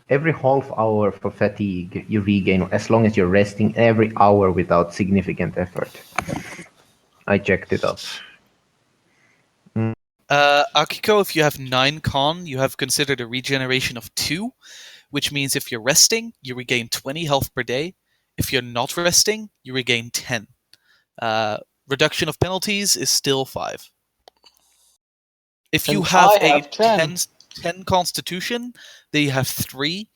every half hour for fatigue you regain as long as you're resting every hour without significant effort. I checked it up. Akiko, if you have 9 con, you have considered a regeneration of 2, which means if you're resting, you regain 20 health per day. If you're not resting, you regain 10. Reduction of penalties is still 5. If you And have I a have 10. 10 constitution, then you have 3,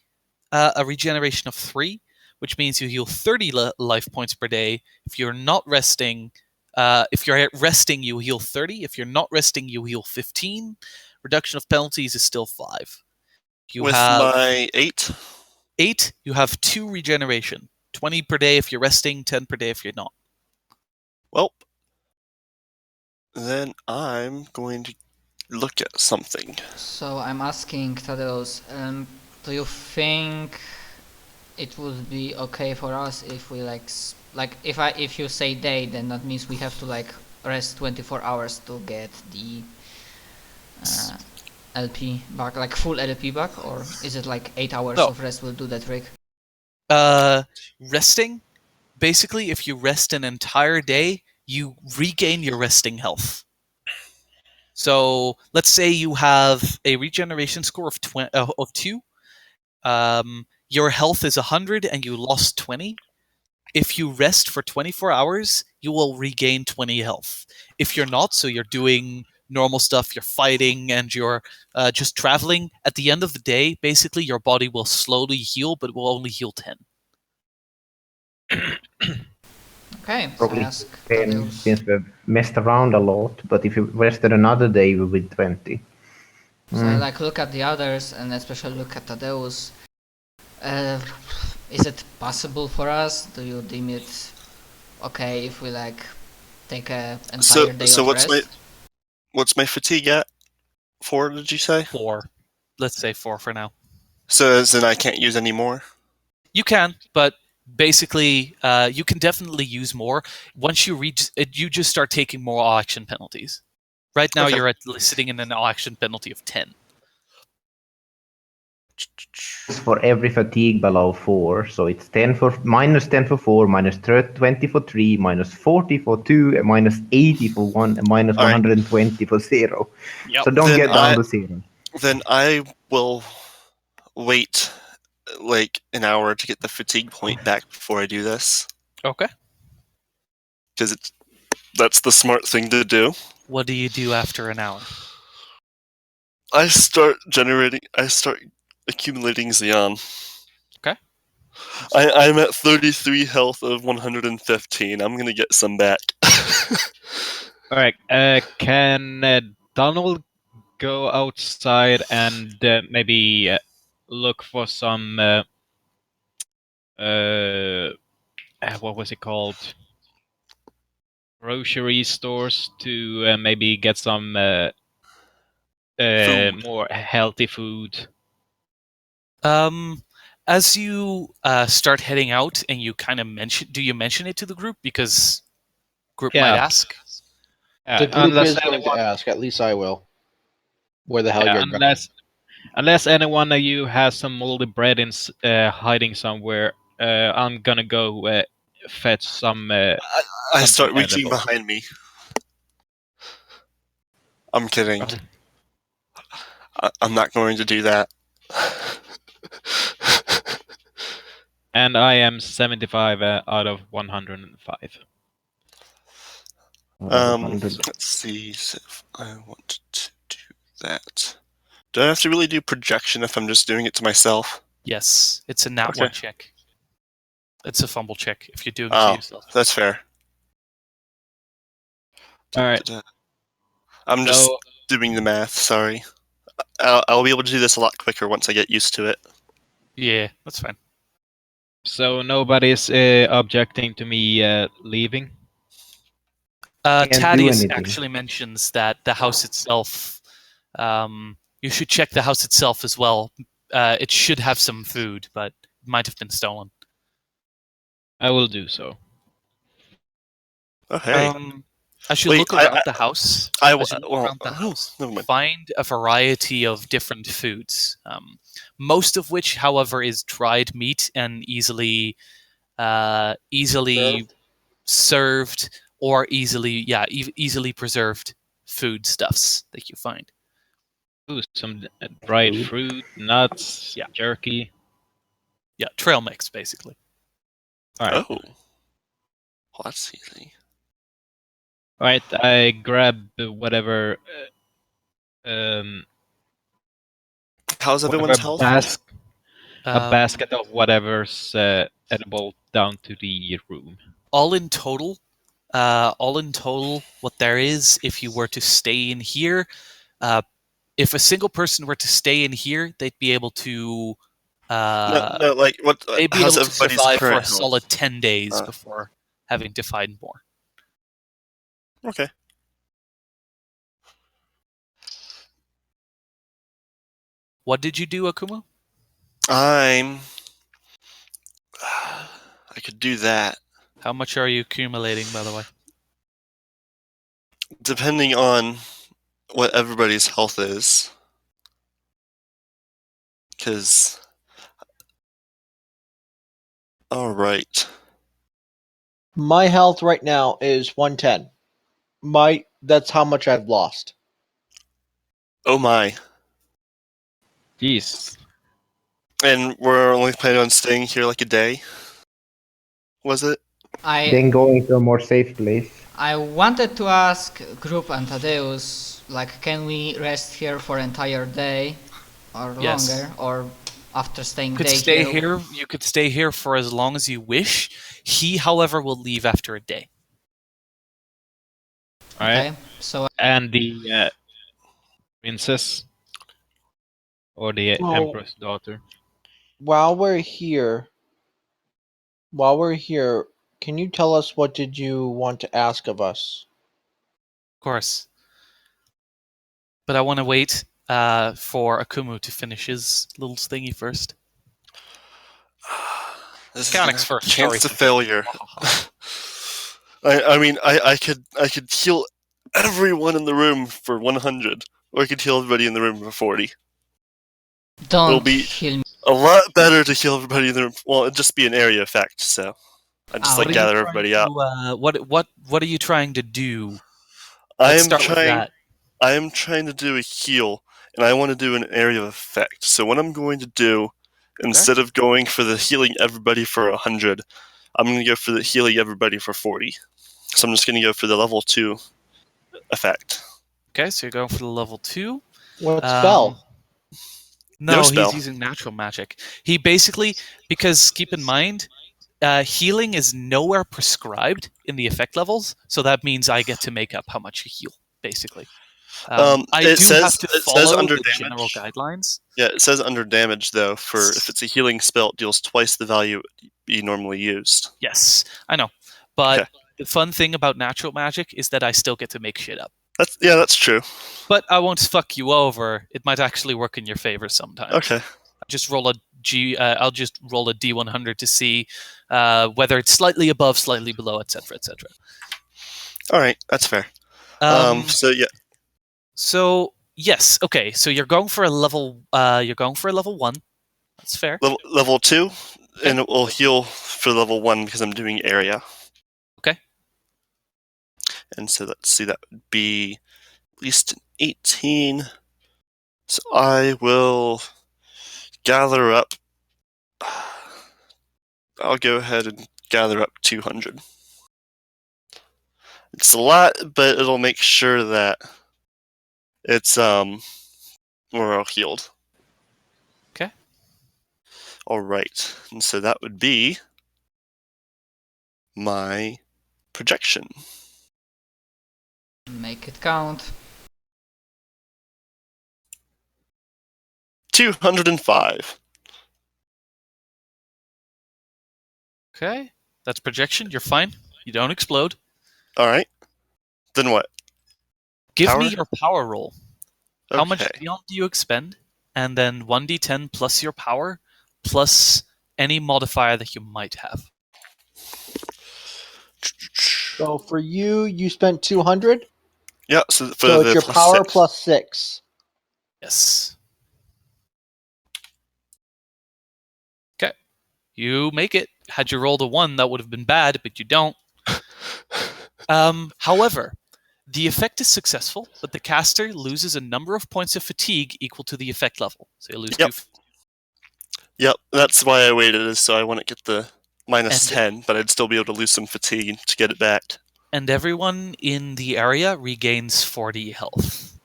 a regeneration of 3, which means you heal 30 life points per day. If you're not resting, if you're resting, you heal 30. If you're not resting, you heal 15. Reduction of penalties is still 5. You With have my 8? 8, you have 2 regeneration. 20 per day if you're resting, 10 per day if you're not. Well, then I'm going to look at something. So I'm asking Tadeusz, do you think it would be okay for us if we if you say day, then that means we have to rest 24 hours to get the LP back, full LP back, or is it 8 hours of rest will do that, Rick? Resting, basically, if you rest an entire day, you regain your resting health. So let's say you have a regeneration score of 2. Your health is 100 and you lost 20. If you rest for 24 hours, you will regain 20 health. If you're not, so you're doing normal stuff, you're fighting and you're just traveling, at the end of the day, basically your body will slowly heal, but it will only heal 10. Okay, Probably I ask 10 Tadeusz. since we've messed around a lot, but if you rested another day, we would 20. So I look at the others and especially look at Tadeusz. Is it possible for us? Do you deem it okay if we take a entire day So of rest? what's my fatigue at? 4, did you say? 4. Let's say 4 for now. So as in I can't use any more? You can, but basically, you can definitely use more. Once you reach it, you just start taking more all-action penalties. Right now, Okay. you're sitting in an all-action penalty of 10. For every fatigue below 4, so it's 10 for minus 10 for 4, minus 20 for 3, minus 40 for 2, and minus 80 for 1, and minus All right. 120 for 0. Yep. So don't Then get down to 0. Then I will wait an hour to get the fatigue point back before I do this. Okay. Because that's the smart thing to do. What do you do after an hour? I start accumulating Xeon. Okay. I'm at 33 health of 115. I'm gonna get some back. Alright, can Donald go outside and maybe look for some what was it called? Grocery stores to maybe get some more healthy food. As you start heading out, and you kind of do you mention it to the group because group might ask? The group unless is going to ask. At least I will. Where the hell you're going? Unless anyone of you has some moldy bread in hiding somewhere, I'm gonna go fetch some. I start reaching edible. behind me. I'm kidding. I'm not going to do that. And I am 75 out of 105. Let's see if I want to do that. Do I have to really do projection if I'm just doing it to myself? Yes, it's a nat Okay. 1 check. It's a fumble check if you're doing it to yourself. That's fair. Alright. I'm just doing the math, sorry. I'll be able to do this a lot quicker once I get used to it. Yeah, that's fine. So nobody's objecting to me leaving? Thaddeus actually mentions that the house itself, you should check the house itself as well. It should have some food, but it might have been stolen. I will do so. Okay. As you Wait, look around the house, never mind. find a variety of different foods. Most of which, however, is dried meat and easily served or easily preserved foodstuffs that you find. Ooh, some dried fruit, nuts, Yeah. jerky. Yeah, trail mix basically. All right. Oh. Well, that's easy. All right. I grab whatever. How's everyone's health? A basket of whatever's edible down to the room. All in total, what there is, if you were to stay in here, if a single person were to stay in here, they'd be able to. No, like what? They'd be How's able to everybody's survive for a current health? solid 10 days before having to find more. Okay. What did you do, Akuma? I could do that. How much are you accumulating, by the way? Depending on what everybody's health is. Because... Alright. My health right now is 110. That's how much I've lost. Oh my. Jeez. And we're only planning on staying here like a day? Was it? Then going to a more safe place. I wanted to ask Group and Thaddeus, like, can we rest here for entire day or Yes. longer, or after staying You could day stay here? here. You could stay here for as long as you wish. He, however, will leave after a day. All right. Okay, so And the princess or the empress daughter. While we're here, can you tell us what did you want to ask of us? Of course. But I want to wait for Akumu to finish his little thingy first. This Mechanics is first. chance Sorry. to failure. I mean, I could heal everyone in the room for 100, or I could heal everybody in the room for 40. don't It'll be heal me. a lot better to heal everybody in the room. Well, it'd just be an area effect, so I just What like gather everybody up. What are you trying to do? I Let's am start with that. trying to do a heal, and I want to do an area of effect. So what I'm going to do, instead of going for the healing everybody for 100, I'm going to go for the healing everybody for 40. So I'm just going to go for the level 2 effect. Okay, so you're going for the level 2. What spell? No, spell. he's using natural magic. He basically, because keep in mind, healing is nowhere prescribed in the effect levels, so that means I get to make up how much you heal, basically. I It do says- have to it says follow under the damage. general guidelines. Yeah, it says under damage, though, for if it's a healing spell, it deals twice the value you normally used. Yes, I know. But Okay. the fun thing about natural magic is that I still get to make shit up. That's true. But I won't fuck you over. It might actually work in your favor sometimes. Okay. I'll just roll a D100 to see whether it's slightly above, slightly below, etc., etc. All right, that's fair. So yeah, So yes, okay. So you're going for a level. You're going for a level 1. That's fair. level 2, and it will heal for level 1 because I'm doing area. Okay. And so let's see, that would be at least an 18. So I will gather up. I'll go ahead and gather up 200. It's a lot, but it'll make sure that it's more all healed. Okay. All right, and so that would be my projection. Make it count. 205. Okay. That's projection. You're fine. You don't explode. All right. Then what? Give Power? me your power roll. How much Okay. beyond do you expend? And then 1d10 plus your power, plus any modifier that you might have. So for you, you spent 200. Yeah, so for So the it's your plus power 6. plus 6. Yes. Okay. You make it. Had you rolled a 1, that would have been bad, but you don't. However, the effect is successful, but the caster loses a number of points of fatigue equal to the effect level. So you lose Yep. 2. Yep, that's why I waited, is so I wouldn't get the minus And- 10, but I'd still be able to lose some fatigue to get it back. And everyone in the area regains 40 health.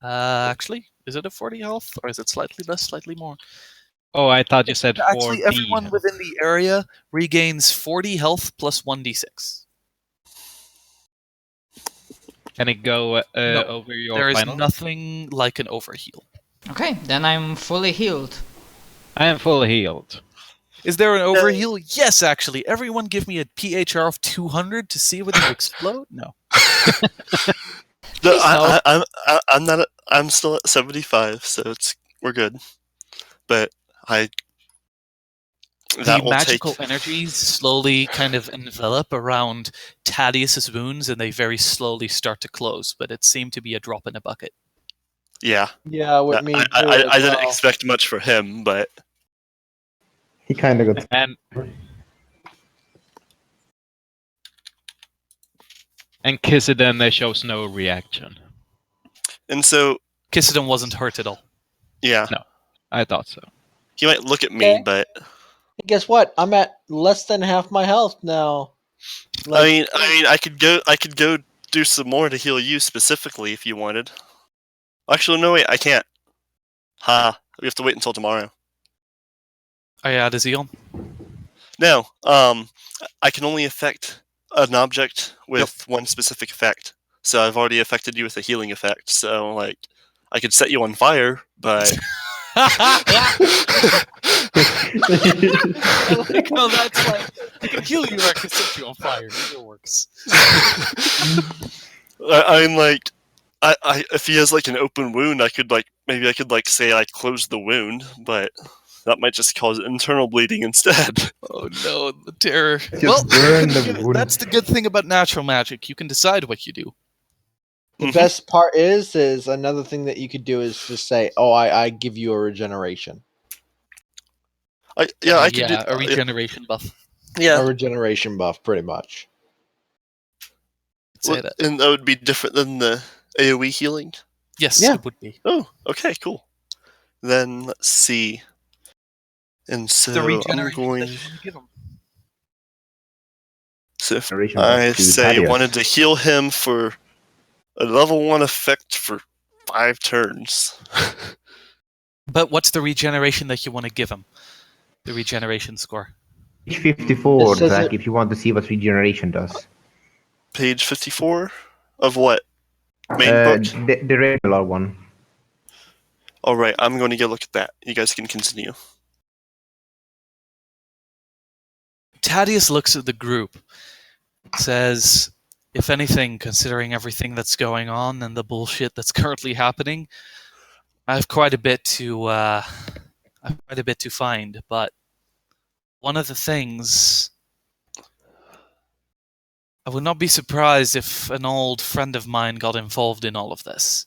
Actually, is it a 40 health, or is it slightly less, slightly more? Oh, I thought you said 4D. Actually, everyone within the area regains 40 health plus 1d6. Can it go No, over your There is final? nothing like an overheal. Okay, then I'm fully healed. I am fully healed. Is there an overheal? Yes, actually. Everyone give me a PHR of 200 to see whether you explode? No. No, no. I'm not. I'm still at 75, so we're good. But The that will magical take. energies slowly kind of envelop around Thaddeus's wounds, and they very slowly start to close, but it seemed to be a drop in a bucket. Yeah, Yeah, with me too. I as didn't well. expect much for him, but He kind of got. And Kisiden shows no reaction. and so Kissidon wasn't hurt at all. yeah, No. I thought so. he might look at me, Okay. but Hey, guess what? I'm at less than half my health now. I mean, I could go do some more to heal you specifically if you wanted. Actually, no, wait, I can't. Ha! We have to wait until tomorrow. Oh yeah, does he on? No, I can only affect an object with one specific effect. So I've already affected you with a healing effect. So like, I could set you on fire, but I like how that's like, I can heal you or I can set you on fire. Either works. I'm like, I if he has like an open wound, I could say I closed the wound, but that might just cause internal bleeding instead. Oh no, the terror. Just burn the wound. That's the good thing about natural magic. You can decide what you do. The Mhm. best part is another thing that you could do is just say, "Oh, I give you a regeneration." I could do a regeneration buff. A regeneration buff, pretty much. Say that. And that would be different than the AoE healing. Yes, Yeah. it would be. Oh, okay, cool. Then let's see. And so The I'm regeneration going. that you want to give him. So if Regeneration I buff to say Thaddeus. wanted to heal him for a level 1 effect for 5 turns. But what's the regeneration that you want to give him? The regeneration score. Page 54, It says Zach, it- if you want to see what regeneration does. Page 54 of what? Main book? The regular one. All right, I'm going to go look at that. You guys can continue. Thaddeus looks at the group, says, if anything, considering everything that's going on and the bullshit that's currently happening, I have quite a bit to find, but one of the things, I would not be surprised if an old friend of mine got involved in all of this.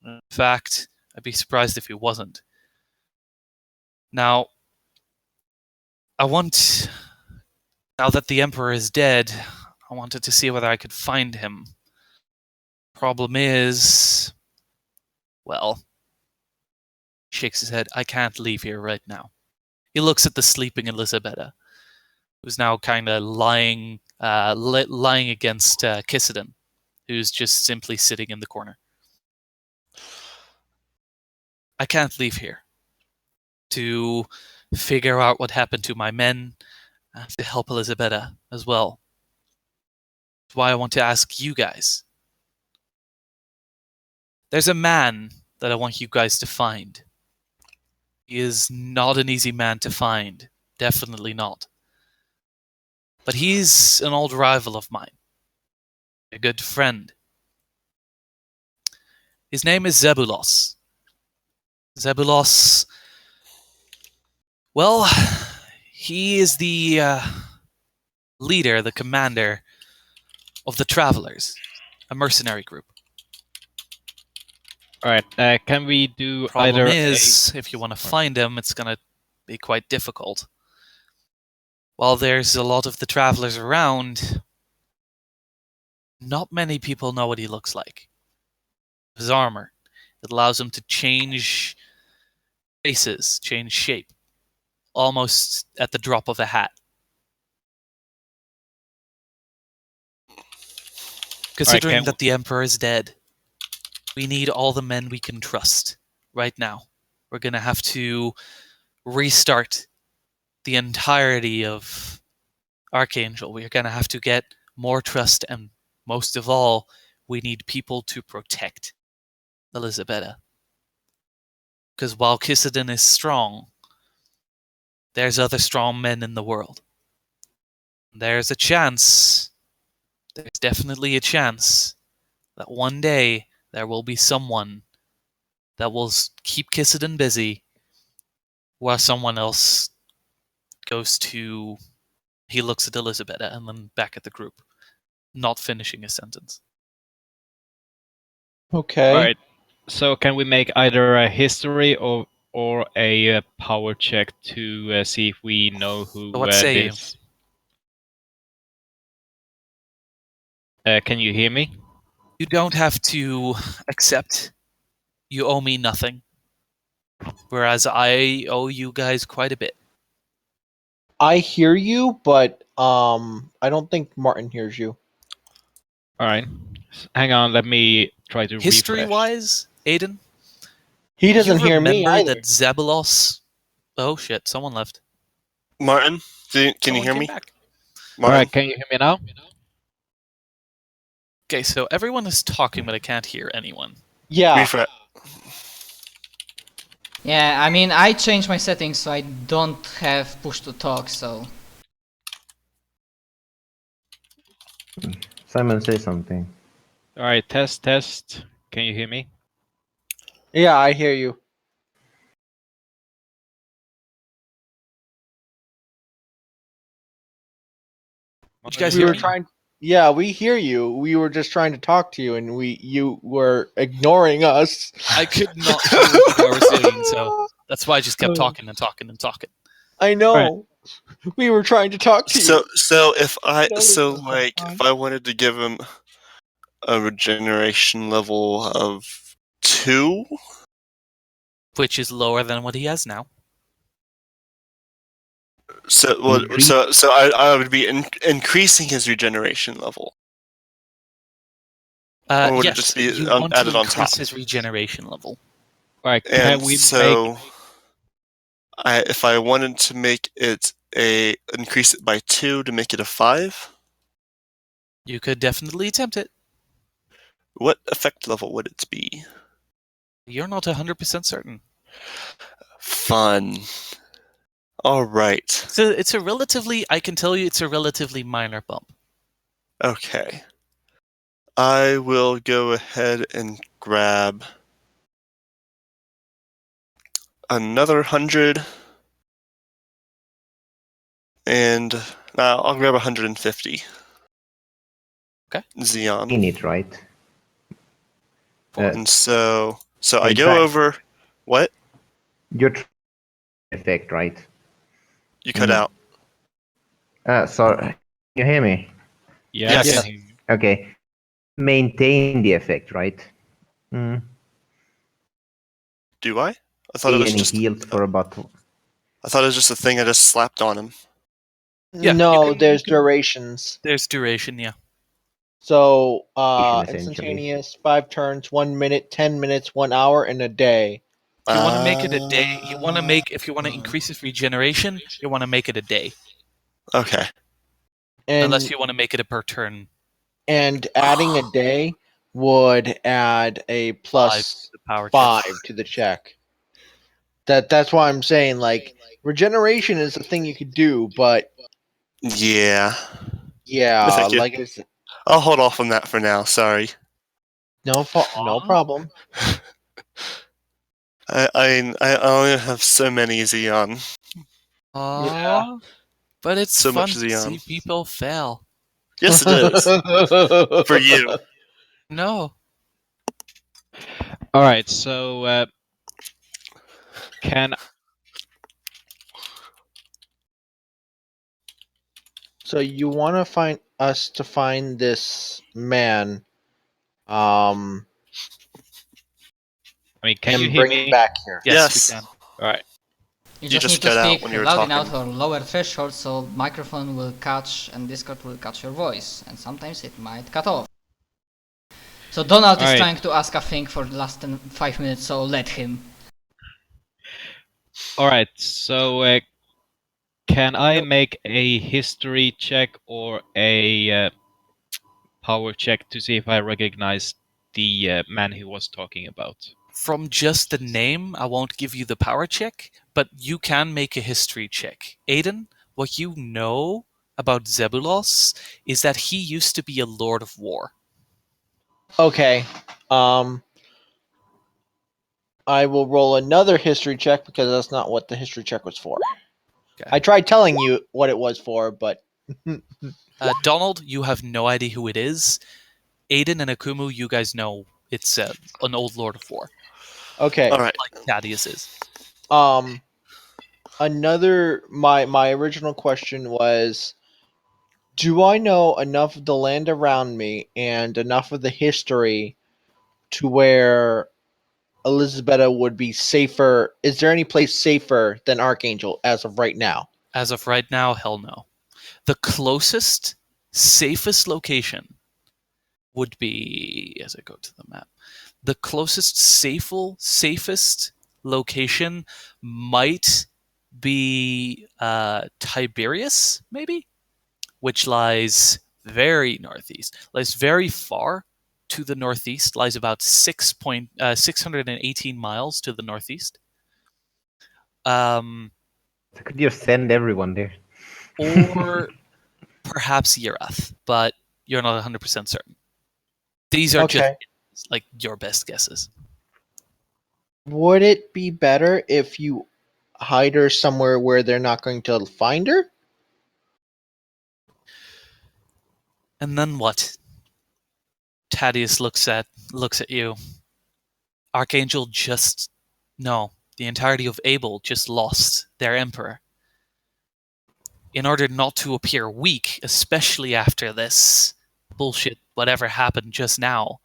In fact, I'd be surprised if he wasn't. Now, now that the Emperor is dead, I wanted to see whether I could find him. Problem is, well, he shakes his head. I can't leave here right now. He looks at the sleeping Elisabetta, who's now kind of lying against Kissidon, who's just simply sitting in the corner. I can't leave here to figure out what happened to my men, to help Elisabetta as well. That's why I want to ask you guys. There's a man that I want you guys to find. He is not an easy man to find. Definitely not. But he's an old rival of mine. A good friend. His name is Zebulos. Zebulos, well, he is the leader, the commander of the Travelers, a mercenary group. Alright, can we do Problem either is, if you want to find them, it's going to be quite difficult. While there's a lot of the Travelers around, not many people know what he looks like. His armor. It allows him to change faces, change shape, almost at the drop of a hat. Considering that the Emperor is dead, we need all the men we can trust right now. We're going to have to restart the entirety of Archangel. We're going to have to get more trust, and most of all, we need people to protect Elisabetta. Because while Kissedin is strong, there's other strong men in the world. There's definitely a chance, that one day there will be someone that will keep Kissedin busy while someone else he looks at Elisabetta and then back at the group, not finishing his sentence. Okay. Alright, so can we make either a history or a power check to see if we know who What say you? this... Can you hear me? You don't have to accept. You owe me nothing. Whereas I owe you guys quite a bit. I hear you, but I don't think Martin hears you. Alright, hang on, let me try to refresh. History-wise, Aiden, He doesn't hear me remember either. that Zabulos... Oh shit, someone left. Martin, can you Someone hear came me? back. Martin? Alright, can you hear me now? Okay, so everyone is talking, but I can't hear anyone. Yeah. Refresh. Yeah, I mean, I changed my settings so I don't have push to talk, so... Simon, say something. Alright, test. Can you hear me? Yeah, I hear you. Did you guys We hear were me? trying. Yeah, we hear you. We were just trying to talk to you, and you were ignoring us. I could not hear what you were saying, so that's why I just kept talking and talking and talking. I know. We were trying to talk to you. So if I No, so it's like fine. if I wanted to give him a regeneration level of 2, Which is lower than what he has now. so I would be increasing his regeneration level. Or would it Yes, just be you want to added on increase top? his regeneration level. Alright, can And we so, if I wanted to make it increase it by 2 to make it a 5, You could definitely attempt it. what effect level would it be? You're not 100% certain. Fun. All right. So it's a relatively, I can tell you it's a relatively minor bump. Okay. I will go ahead and grab another 100, and I'll grab 150. Okay. Xeon. In it, right? And so I go Exact- over. What? Your effect, right? You cut out. Sorry. You hear me? Yeah, Yes. I can hear you. Okay. Maintain the effect, right? Do I? I thought it was Any just. healed for about. I thought it was just a thing I just slapped on him. Yeah, No, there's durations. There's duration, yeah. So, Duration, essentially. instantaneous, 5 turns, 1 minute, 10 minutes, 1 hour, and a day. If you want to make it a day, if you want to increase his regeneration, you want to make it a day. Okay. And, Unless you want to make it a per turn. and adding a day would add a plus the power 5 check. to the check. That's why I'm saying, like, regeneration is a thing you could do, but Yeah. yeah, Thank you. like I said, I'll hold off on that for now. Sorry. no problem. I only have so many Xeon. But it's So fun much to Xeon. see people fail. Yes, it is. For you. No. All right. So can So you want to find us to find this man, I mean, can you and hear bring him me? back here? Yes, Yes. we can. All right. You You just just need to cut out speak when you were loud enough talking. or lower threshold so microphone will catch and Discord will catch your voice, and sometimes it might cut off. So Donald is Alright. trying to ask a thing for the last 5 minutes, so let him. All right. So can I make a history check or a power check to see if I recognize the man he was talking about? From just the name, I won't give you the power check, but you can make a history check. Aiden, what you know about Zebulos is that he used to be a Lord of War. Okay. I will roll another history check because that's not what the history check was for. Okay. I tried telling you what it was for, but Donald, you have no idea who it is. Aiden and Akumu, you guys know it's an old Lord of War, okay. All right. like Thaddeus is. Another my original question was, do I know enough of the land around me and enough of the history to where Elizabetta would be safer? Is there any place safer than Archangel as of right now? As of right now, hell no. The closest, safest location would be, as I go to the map, the closest safest location might be Tiberius, maybe, which lies very northeast, lies very far to the northeast, lies about 618 miles to the northeast. So could you send everyone there? Or perhaps Yerath, but you're not 100% certain. These are just like your best guesses. Would it be better if you hide her somewhere where they're not going to find her? And then what? Thaddeus looks at you. Archangel just no, the entirety of Abel just lost their emperor. In order not to appear weak, especially after this bullshit, whatever happened just now,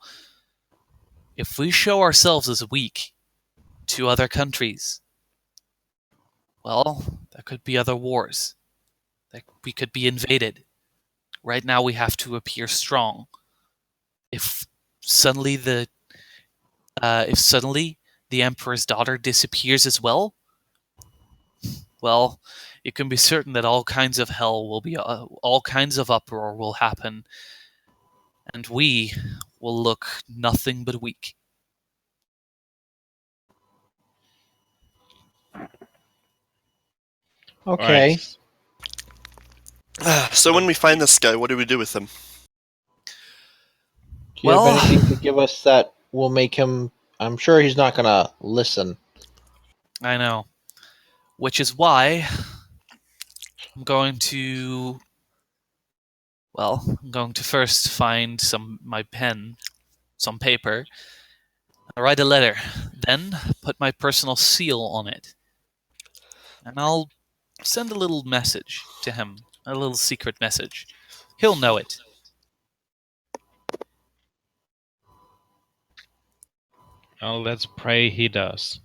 if we show ourselves as weak to other countries, well, there could be other wars. We could be invaded. Right now we have to appear strong. If suddenly the emperor's daughter disappears as well, you can be certain that all kinds of hell will be, all kinds of uproar will happen, and we will look nothing but weak. Okay. Alright. So when we find this guy, what do we do with him? Do you have anything to give us that will make him? I'm sure he's not gonna listen. I know. Which is why I'm going to first find my pen, some paper, and write a letter, then put my personal seal on it. And I'll send a little message to him, a little secret message. He'll know it. Well, let's pray he does.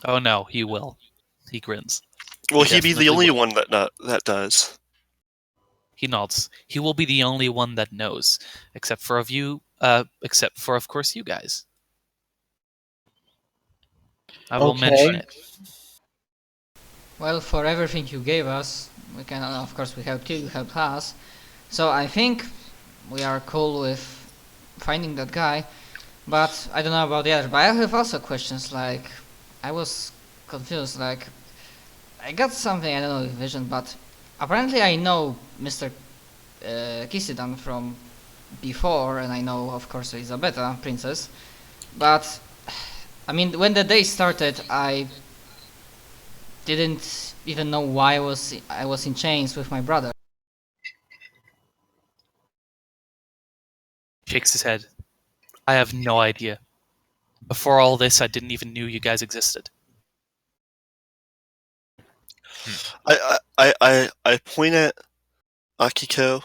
Oh no, he will. He grins. Will he be the definitely only will. one that does? He nods. He will be the only one that knows, except for, of course, you guys. I will mention it. Well, for everything you gave us, we can, of course, we helped you, you helped us. So I think we are cool with finding that guy, but I don't know about the others. But I have also questions, like, I was confused, like, I got something, I don't know, vision, but apparently I know Mr. Kisidan from before, and I know, of course, Elisabetta, princess, but, I mean, when the day started, I didn't even know why I was in chains with my brother. Shakes his head. I have no idea. Before all this, I didn't even know you guys existed. I point at Akiko.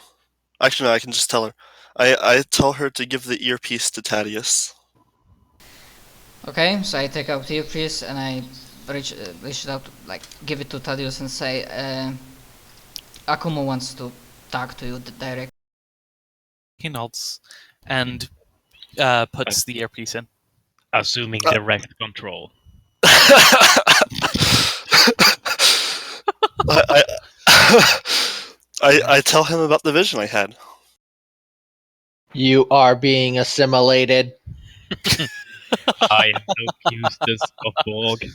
Actually, no, I can just tell her. I tell her to give the earpiece to Thaddeus. Okay, so I take out the earpiece and I reach it out, like give it to Thaddeus and say, Akumo wants to talk to you direct. He nods and puts the earpiece in. Assuming direct control. I tell him about the vision I had. You are being assimilated. I am no Eustace of Borg.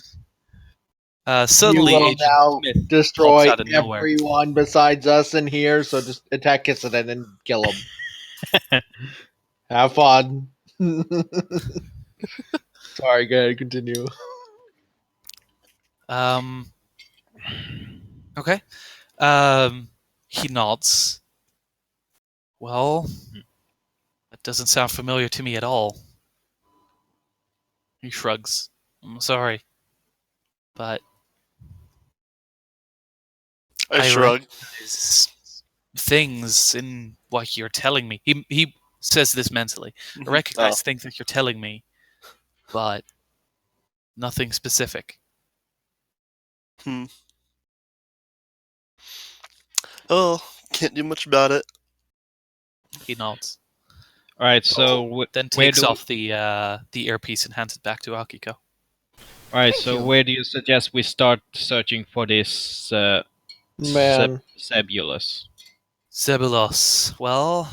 Suddenly, you will Agent now Smith destroy pops out of nowhere. everyone besides us in here, so just attack Kissaden and kill him. Have fun. Sorry, go ahead, continue. Okay. He nods. Well, that doesn't sound familiar to me at all. He shrugs. I'm sorry. But I shrug. recognize things in what you're telling me. He says this mentally. I recognize things that you're telling me, but nothing specific. Oh, can't do much about it. He nods. All right, so Then takes off the earpiece and hands it back to Akiko. All right, Thank so you. where do you suggest we start searching for this Man. Sebulus? Zebulos. Well,